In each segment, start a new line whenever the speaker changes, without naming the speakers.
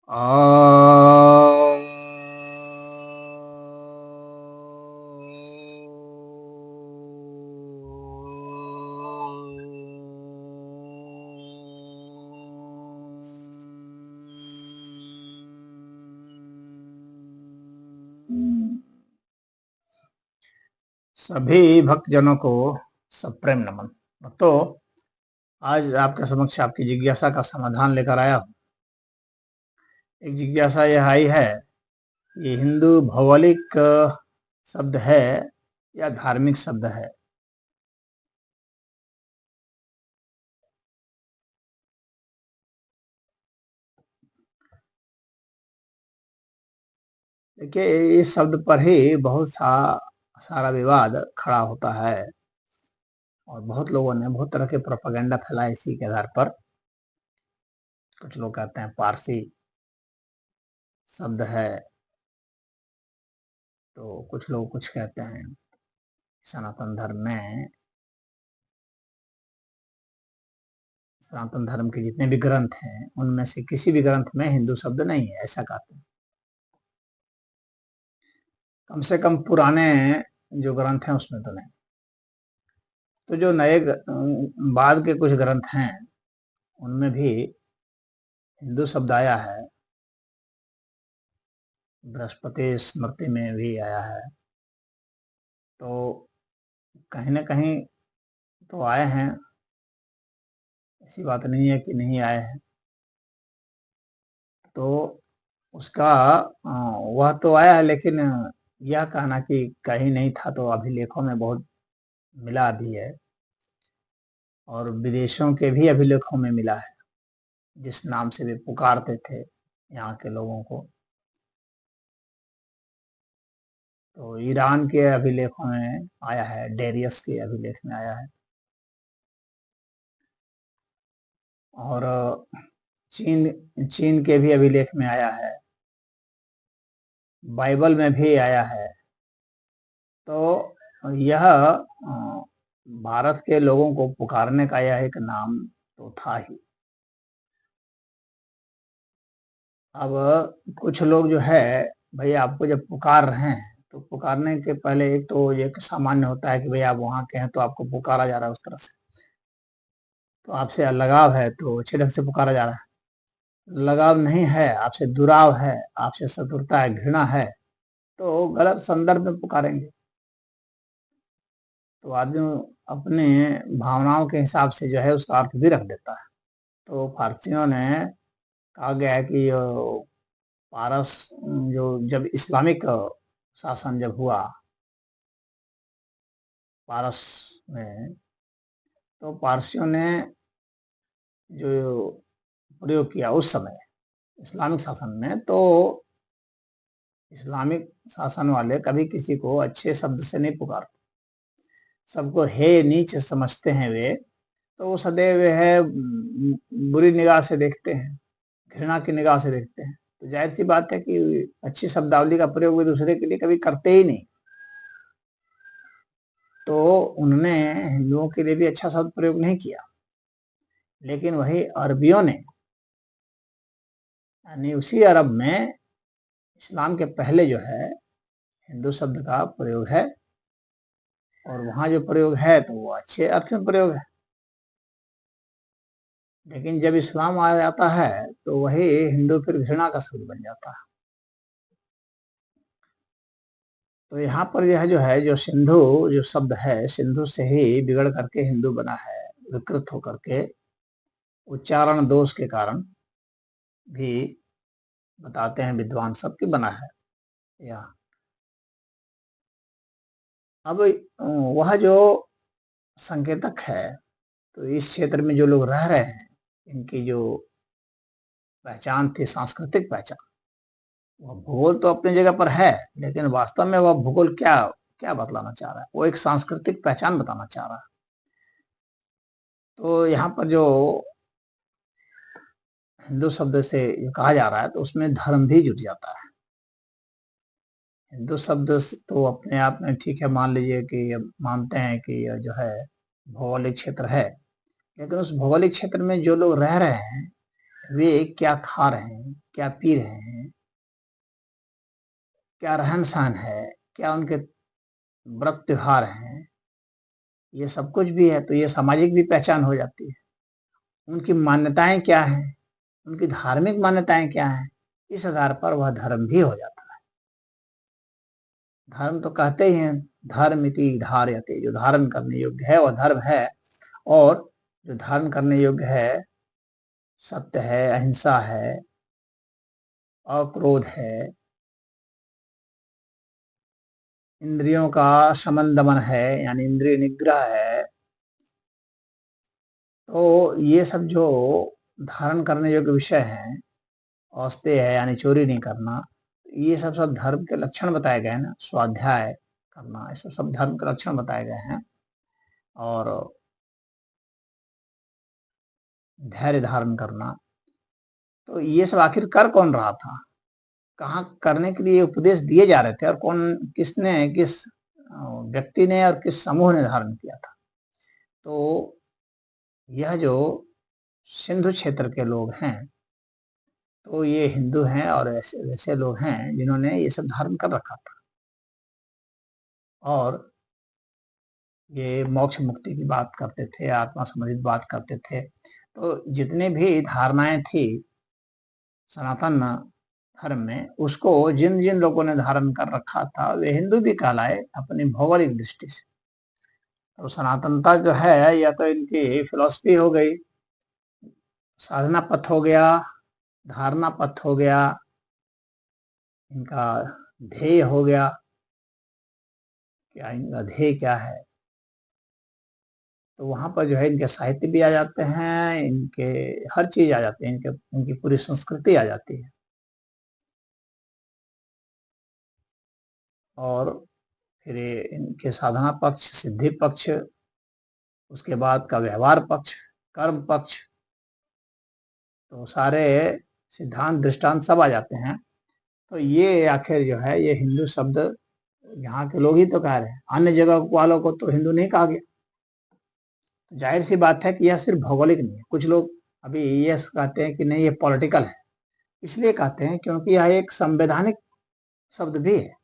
ओम। सभी भक्तजनों को सप्रेम नमन। भक्तों, आज आपके समक्ष आपकी जिज्ञासा का समाधान लेकर आया हूँ। एक जिज्ञासा यह आई है, ये हिंदू भौगोलिक शब्द है या धार्मिक शब्द है? देखिए, इस शब्द पर ही बहुत सारा विवाद खड़ा होता है और बहुत लोगों ने बहुत तरह के प्रोपेगेंडा फैलाए इसी के आधार पर। कुछ लोग कहते हैं पारसी शब्द है, तो कुछ लोग कुछ कहते हैं सनातन धर्म में, सनातन धर्म के जितने भी ग्रंथ हैं उनमें से किसी भी ग्रंथ में हिंदू शब्द नहीं है, ऐसा कहते हैं। कम से कम पुराने जो ग्रंथ हैं उसमें तो नहीं। तो जो नए बाद के कुछ ग्रंथ हैं उनमें भी हिंदू शब्द आया है। बृहस्पति स्मृति में भी आया है, तो कहीं ना कहीं तो आए हैं, ऐसी बात नहीं है कि नहीं आए हैं। तो उसका वह तो आया है, लेकिन यह कहना कि कहीं नहीं था तो अभिलेखों में बहुत मिला भी है और विदेशों के भी अभिलेखों में मिला है, जिस नाम से वे पुकारते थे यहाँ के लोगों को। तो ईरान के अभिलेखों में आया है, डेरियस के अभिलेख में आया है, और चीन चीन के भी अभिलेख में आया है, बाइबल में भी आया है। तो यह भारत के लोगों को पुकारने का यह एक नाम तो था ही। अब कुछ लोग जो है, भाई आपको जब पुकार रहे हैं तो पुकारने के पहले एक तो ये सामान्य होता है कि भाई आप वहाँ के हैं तो आपको पुकारा जा रहा है उस तरह से, तो आपसे लगाव है तो अच्छे ढंग से पुकारा जा रहा है। लगाव नहीं है, आपसे दुराव है, आपसे शत्रुता है, घृणा है, तो गलत संदर्भ में पुकारेंगे। तो आदमी अपने भावनाओं के हिसाब से जो है उसका अर्थ भी रख देता है। तो फारसियों ने कहा गया है कि पारस जो जब इस्लामिक शासन जब हुआ पारस में, तो पारसियों ने जो प्रयोग किया उस समय इस्लामिक शासन में, तो इस्लामिक शासन वाले कभी किसी को अच्छे शब्द से नहीं पुकारते, सबको हे नीच समझते हैं वे। तो वो सदैव है बुरी निगाह से देखते हैं, घृणा की निगाह से देखते हैं। तो जाहिर सी बात है कि अच्छी शब्दावली का प्रयोग वे दूसरे के लिए कभी करते ही नहीं। तो उन्होंने हिंदुओं के लिए भी अच्छा शब्द प्रयोग नहीं किया, लेकिन वही अरबियों ने, यानी उसी अरब में इस्लाम के पहले जो है हिंदू शब्द का प्रयोग है, और वहां जो प्रयोग है तो वो अच्छे अर्थ में प्रयोग है। लेकिन जब इस्लाम आ जाता है तो वही हिंदू फिर घृणा का शब्द बन जाता है। तो यहाँ पर यह जो है, जो सिंधु जो शब्द है, सिंधु से ही बिगड़ करके हिंदू बना है, विकृत होकर के उच्चारण दोष के कारण भी बताते हैं विद्वान सब की बना है यहाँ। अब वह जो संकेतक है, तो इस क्षेत्र में जो लोग रह रहे हैं, इनकी जो पहचान थी, सांस्कृतिक पहचान, वह भूगोल तो अपनी जगह पर है, लेकिन वास्तव में वह भूगोल क्या क्या बतलाना चाह रहा है, वो एक सांस्कृतिक पहचान बताना चाह रहा है। तो यहाँ पर जो हिंदू शब्द से कहा जा रहा है, तो उसमें धर्म भी जुड़ जाता है। हिंदू शब्द तो अपने आप में ठीक है, मान लीजिए कि मानते हैं कि यह जो है भौगोलिक क्षेत्र है, लेकिन उस भौगोलिक क्षेत्र में जो लोग रह रहे हैं वे क्या खा रहे हैं, क्या पी रहे हैं, क्या रहन सहन है, क्या उनके व्रत त्योहार हैं, ये सब कुछ भी है, तो ये सामाजिक भी पहचान हो जाती है। उनकी मान्यताएं क्या हैं, उनकी धार्मिक मान्यताएं क्या हैं, इस आधार पर वह धर्म भी हो जाता है। धर्म तो कहते ही हैं, धर्म इति धार्यते, जो धारण करने योग्य है वह धर्म है। और जो धारण करने योग्य है, सत्य है, अहिंसा है, अक्रोध है, इंद्रियों का शमन दमन है, यानी इंद्रिय निग्रह है। तो ये सब जो धारण करने योग्य विषय हैं, औस्तेय है यानी चोरी नहीं करना, ये सब सब धर्म के लक्षण बताए गए हैं ना। स्वाध्याय करना, ये सब धर्म के लक्षण बताए गए हैं। और धैर्य धारण करना, तो ये सब आखिर कर कौन रहा था, कहाँ करने के लिए उपदेश दिए जा रहे थे, और कौन, किसने, किस व्यक्ति ने और किस समूह ने धारण किया था। तो यह जो सिंधु क्षेत्र के लोग हैं, तो ये हिंदू हैं और ऐसे वैसे लोग हैं जिन्होंने ये सब धारण कर रखा था। और ये मोक्ष मुक्ति की बात करते थे, आत्मा संबंधित बात करते थे। तो जितने भी धारणाएं थी सनातन धर्म में, उसको जिन जिन लोगों ने धारण कर रखा था वे हिंदू भी कहलाए अपनी भौगोलिक दृष्टि से। तो सनातनता जो है, या तो इनकी फिलॉसफी हो गई, साधना पथ हो गया, धारणा पथ हो गया, इनका ध्येय हो गया, क्या इनका ध्येय क्या है। तो वहां पर जो है इनके साहित्य भी आ जाते हैं, इनके हर चीज आ जाती है, इनकी पूरी संस्कृति आ जाती है। और फिर इनके साधना पक्ष, सिद्धि पक्ष, उसके बाद का व्यवहार पक्ष, कर्म पक्ष, तो सारे सिद्धांत दृष्टांत सब आ जाते हैं। तो ये आखिर जो है, ये हिंदू शब्द यहाँ के लोग ही तो कह रहे हैं, अन्य जगह वालों को तो हिंदू नहीं कहा गया। तो जाहिर सी बात है कि यह सिर्फ भौगोलिक नहीं है। कुछ लोग अभी ये कहते हैं कि नहीं ये पॉलिटिकल है, इसलिए कहते हैं क्योंकि यह एक संवैधानिक शब्द भी है,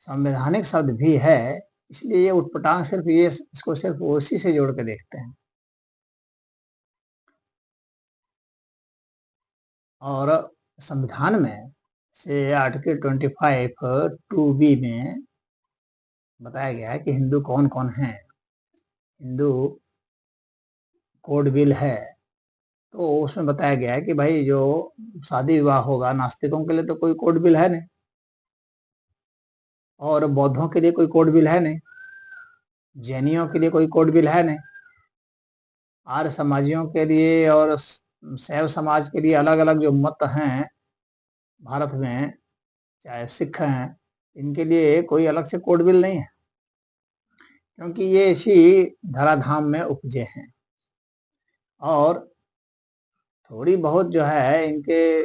संवैधानिक शब्द भी है, इसलिए ये उटपटांग सिर्फ ये इसको सिर्फ उसी से जोड़ के देखते हैं। और संविधान में से आर्टिकल 25(2)(b) में बताया गया है कि हिंदू कौन कौन है। हिंदू कोड बिल है, तो उसमें बताया गया है कि भाई जो शादी विवाह होगा, नास्तिकों के लिए तो कोई कोड बिल है नहीं, और बौद्धों के लिए कोई कोड बिल है नहीं, जैनियों के लिए कोई कोड बिल है नहीं, आर्य समाजियों के लिए और शैव समाज के लिए अलग अलग जो मत हैं भारत में, चाहे सिख हैं, इनके लिए कोई अलग से कोड बिल नहीं है, क्योंकि ये इसी धराधाम में उपजे हैं। और थोड़ी बहुत जो है इनके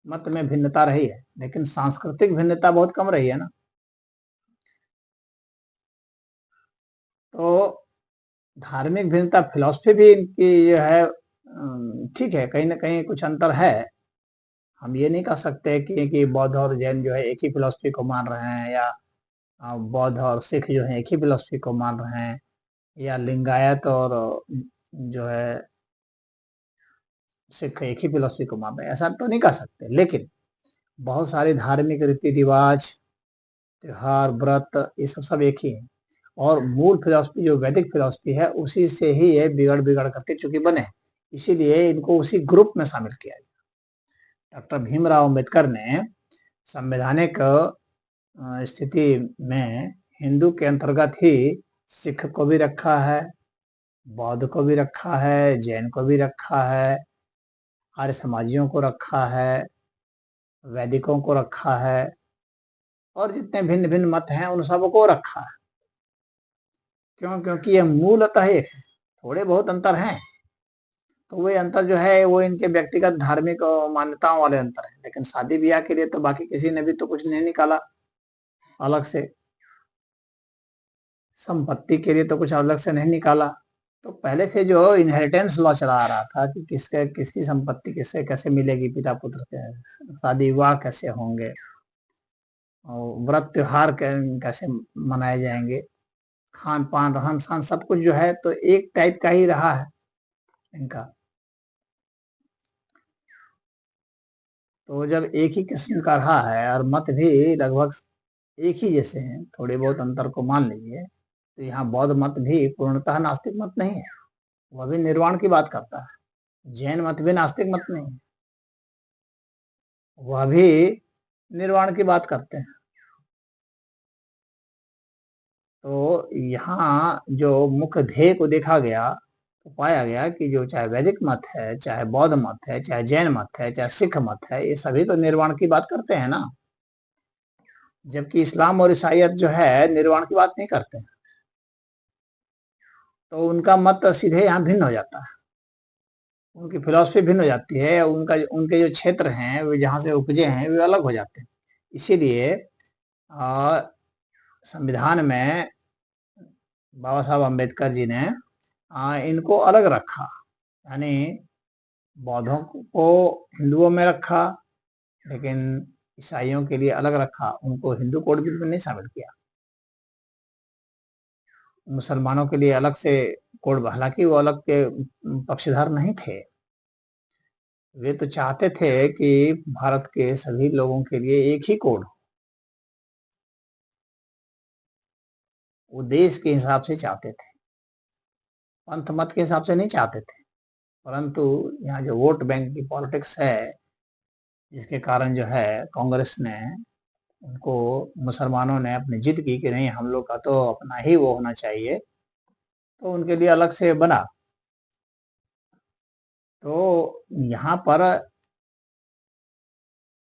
मत में भिन्नता रही है, लेकिन सांस्कृतिक भिन्नता बहुत कम रही है ना। तो धार्मिक भिन्नता, फिलॉसफी भी इनकी जो है ठीक है, कहीं ना कहीं कुछ अंतर है। हम ये नहीं कह सकते कि बौद्ध और जैन जो है एक ही फिलॉसफी को मान रहे हैं, या बौद्ध और सिख जो है एक ही फिलॉसफी को मान रहे हैं, या लिंगायत और जो है सिख एक ही फिलॉसफी को मान रहे हैं, ऐसा तो नहीं कह सकते। लेकिन बहुत सारे धार्मिक रीति रिवाज, त्योहार, व्रत, ये सब एक ही है। और मूल फिलॉसफी जो वैदिक फिलॉसफी है, उसी से ही ये बिगड़ बिगड़ करके चूंकि बने, इसीलिए इनको उसी ग्रुप में शामिल किया गया। डॉक्टर भीमराव अम्बेडकर ने संवैधानिक स्थिति में हिंदू के अंतर्गत ही सिख को भी रखा है, बौद्ध को भी रखा है, जैन को भी रखा है, आर्य समाजियों को रखा है, वैदिकों को रखा है, और जितने भिन्न भिन्न मत हैं उन सबको रखा है। क्यों? क्योंकि ये मूलतः एक है, थोड़े बहुत अंतर हैं, तो वो अंतर जो है वो इनके व्यक्तिगत धार्मिक मान्यताओं वाले अंतर है। लेकिन शादी ब्याह के लिए तो बाकी किसी ने भी तो कुछ नहीं निकाला अलग से, संपत्ति के लिए तो कुछ अलग से नहीं निकाला, तो पहले से जो इनहेरिटेंस लॉ चला आ रहा था कि किसकी संपत्ति किससे कैसे मिलेगी, पिता पुत्र के शादी विवाह कैसे होंगे और व्रत त्योहार कैसे मनाए जाएंगे, खान पान रहन सहन सब कुछ जो है तो एक टाइप का ही रहा है इनका। तो जब एक ही किस्म का रहा है और मत भी लगभग एक ही जैसे हैं, थोड़े बहुत अंतर को मान लीजिए, तो यहाँ बौद्ध मत भी पूर्णतः नास्तिक मत नहीं है, वह भी निर्वाण की बात करता है। जैन मत भी नास्तिक मत नहीं है, वह भी निर्वाण की बात करते हैं। तो यहाँ जो मुख्य ध्येय को देखा गया तो पाया गया कि जो चाहे वैदिक मत है, चाहे बौद्ध मत है, चाहे जैन मत है, चाहे सिख मत है, ये सभी तो निर्वाण की बात करते हैं ना। जबकि इस्लाम और ईसाइयत जो है निर्वाण की बात नहीं करते हैं। तो उनका मत सीधे यहाँ भिन्न हो जाता है, उनकी फिलॉसफी भिन्न हो जाती है, उनका उनके जो क्षेत्र हैं वे जहाँ से उपजे हैं वे अलग हो जाते हैं। इसीलिए संविधान में बाबा साहब अम्बेडकर जी ने इनको अलग रखा, यानी बौद्धों को हिंदुओं में रखा, लेकिन ईसाइयों के लिए अलग रखा, उनको हिंदू कोड में नहीं शामिल किया। मुसलमानों के लिए अलग से कोड, हालांकि वो अलग के पक्षधर नहीं थे, वे तो चाहते थे कि भारत के सभी लोगों के लिए एक ही कोड हो, वो देश के हिसाब से चाहते थे, पंथ मत के हिसाब से नहीं चाहते थे। परंतु यहाँ जो वोट बैंक की पॉलिटिक्स है, जिसके कारण जो है कांग्रेस ने उनको, मुसलमानों ने अपनी जिद की कि नहीं हम लोग का तो अपना ही वो होना चाहिए, तो उनके लिए अलग से बना। तो यहाँ पर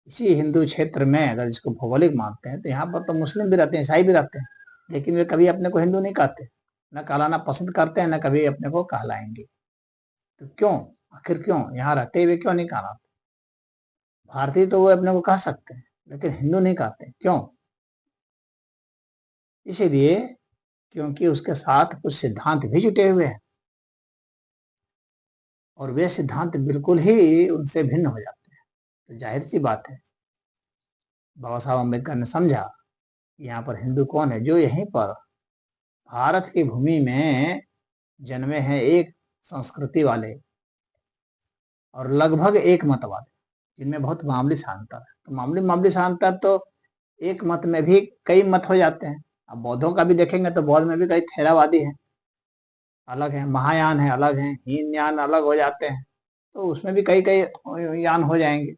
इसी हिंदू क्षेत्र में अगर इसको भौगोलिक मानते हैं तो यहाँ पर तो मुस्लिम भी रहते हैं, ईसाई भी रहते हैं, लेकिन वे कभी अपने को हिंदू नहीं कहते, न कहलाना पसंद करते हैं, न कभी अपने को कहलाएंगे। तो क्यों, आखिर क्यों यहाँ रहते हुए क्यों नहीं कहलाते? भारतीय तो वो अपने को कह सकते हैं, लेकिन हिंदू नहीं कहते, क्यों? इसीलिए क्योंकि उसके साथ कुछ सिद्धांत भी जुटे हुए हैं और वे सिद्धांत बिल्कुल ही उनसे भिन्न हो जाते हैं। तो जाहिर सी बात है, बाबा साहब अम्बेडकर ने समझा कि यहाँ पर हिंदू कौन है, जो यहीं पर भारत की भूमि में जन्मे हैं, एक संस्कृति वाले और लगभग एक मत वाले, जिनमें बहुत मामूली सा अंतर है। तो मामूली मामूली सा अंतर तो एक मत में भी कई मत हो जाते हैं। अब बौद्धों का भी देखेंगे तो बौद्ध में भी कई थेरावादी हैं, अलग है, महायान है अलग है, हीनयान अलग हो जाते हैं, तो उसमें भी कई कई यान हो जाएंगे।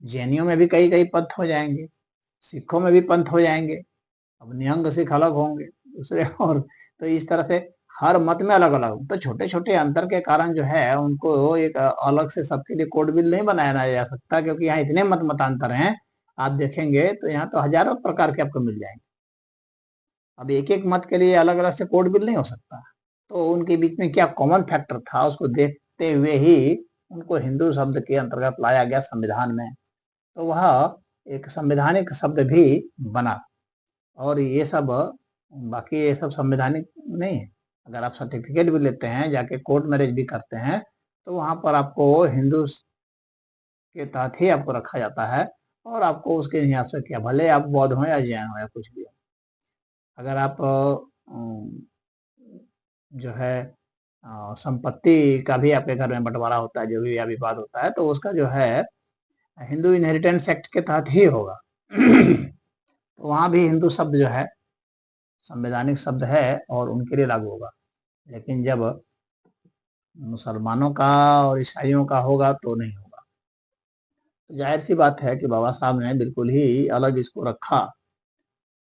जैनियों में भी कई कई पंथ हो जाएंगे, सिखों में भी पंथ हो जाएंगे, अब निहंग सिख अलग होंगे दूसरे और तो इस तरह से हर मत में अलग अलग, तो छोटे छोटे अंतर के कारण जो है उनको एक अलग से सबके लिए कोड बिल नहीं बनाया जा सकता, क्योंकि यहाँ इतने मत मतांतर हैं। आप देखेंगे तो यहाँ तो हजारों प्रकार के आपको मिल जाएंगे। अब एक एक मत के लिए अलग अलग से कोड बिल नहीं हो सकता, तो उनके बीच में क्या कॉमन फैक्टर था उसको देखते हुए ही उनको हिंदू शब्द के अंतर्गत लाया गया संविधान में, तो वह एक संवैधानिक शब्द भी बना। और ये सब, बाकी ये सब संवैधानिक नहीं है। अगर आप सर्टिफिकेट भी लेते हैं, जाके कोर्ट मैरिज भी करते हैं, तो वहां पर आपको हिंदू के तहत ही आपको रखा जाता है और आपको उसके हिसाब से किया, भले आप बौद्ध हो या जैन हो या कुछ भी हो। अगर आप जो है संपत्ति का भी आपके घर में बंटवारा होता है, जो भी या विवाद होता है, तो उसका जो है हिंदू इनहेरिटेंस एक्ट के तहत ही होगा। तो वहां भी हिंदू शब्द जो है संवैधानिक शब्द है और उनके लिए लागू होगा। लेकिन जब मुसलमानों का और ईसाइयों का होगा तो नहीं होगा। तो जाहिर सी बात है कि बाबा साहब ने बिल्कुल ही अलग इसको रखा,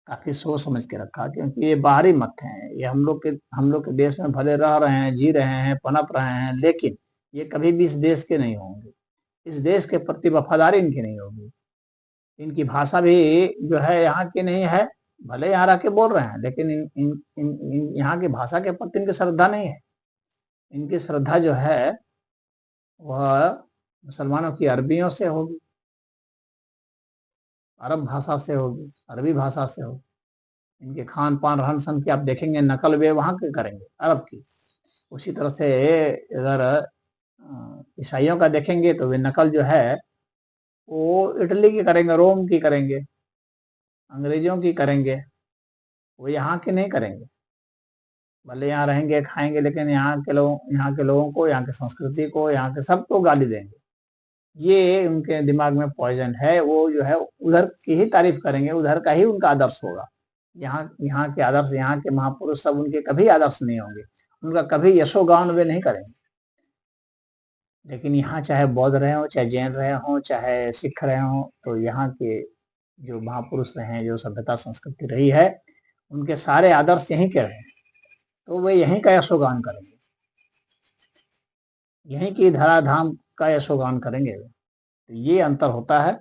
काफी सोच समझ के रखा, क्योंकि ये बाहरी मत हैं, ये हम लोग के देश में भले रह रहे हैं, जी रहे हैं, पनप रहे हैं, लेकिन ये कभी भी इस देश के नहीं होंगे, इस देश के प्रति वफादारी इनकी नहीं होगी। इनकी भाषा भी जो है यहाँ की नहीं है, भले यहाँ रह के बोल रहे हैं, लेकिन यहाँ की भाषा के प्रति इनकी श्रद्धा नहीं है। इनकी श्रद्धा जो है वह मुसलमानों की अरबियों से होगी, अरब भाषा से होगी, अरबी भाषा से होगी। इनके खान पान रहन सहन की आप देखेंगे, नकल वे वहाँ के करेंगे अरब की। उसी तरह से अगर ईसाइयों का देखेंगे तो वे नकल जो है वो इटली की करेंगे, रोम की करेंगे, अंग्रेजों की करेंगे, वो यहाँ के नहीं करेंगे। भले यहाँ रहेंगे खाएंगे, लेकिन यहाँ के लोगों को, यहाँ की संस्कृति को, यहाँ के सबको गाली देंगे। ये उनके दिमाग में पॉइजन है। वो जो है उधर की ही तारीफ करेंगे, उधर का ही उनका आदर्श होगा। यहाँ के आदर्श, यहाँ के महापुरुष सब उनके कभी आदर्श नहीं होंगे, उनका कभी यशोगान वे नहीं करेंगे। लेकिन यहाँ चाहे बौद्ध रहे हो, चाहे जैन रहे हो, चाहे सिख रहे हो, तो यहाँ के जो महापुरुष रहे हैं, जो सभ्यता संस्कृति रही है, उनके सारे आदर्श यहीं के रहे, तो वे यहीं का यशोगान करेंगे, यहीं की धराधाम का यशोगान करेंगे। तो ये अंतर होता है।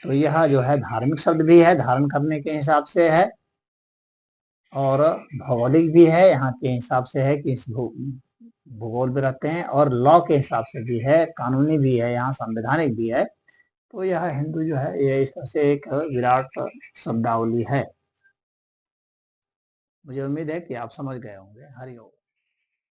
तो यह जो है धार्मिक शब्द भी है, धारण करने के हिसाब से है, और भौगोलिक भी है, यहाँ के हिसाब से है कि इस भूगोल में रहते हैं, और लॉ के हिसाब से भी है, कानूनी भी है, यहाँ संवैधानिक भी है। तो यह हिंदू जो है ये इस तरह से एक विराट शब्दावली है। मुझे उम्मीद है कि आप समझ गए होंगे। हरि ओम।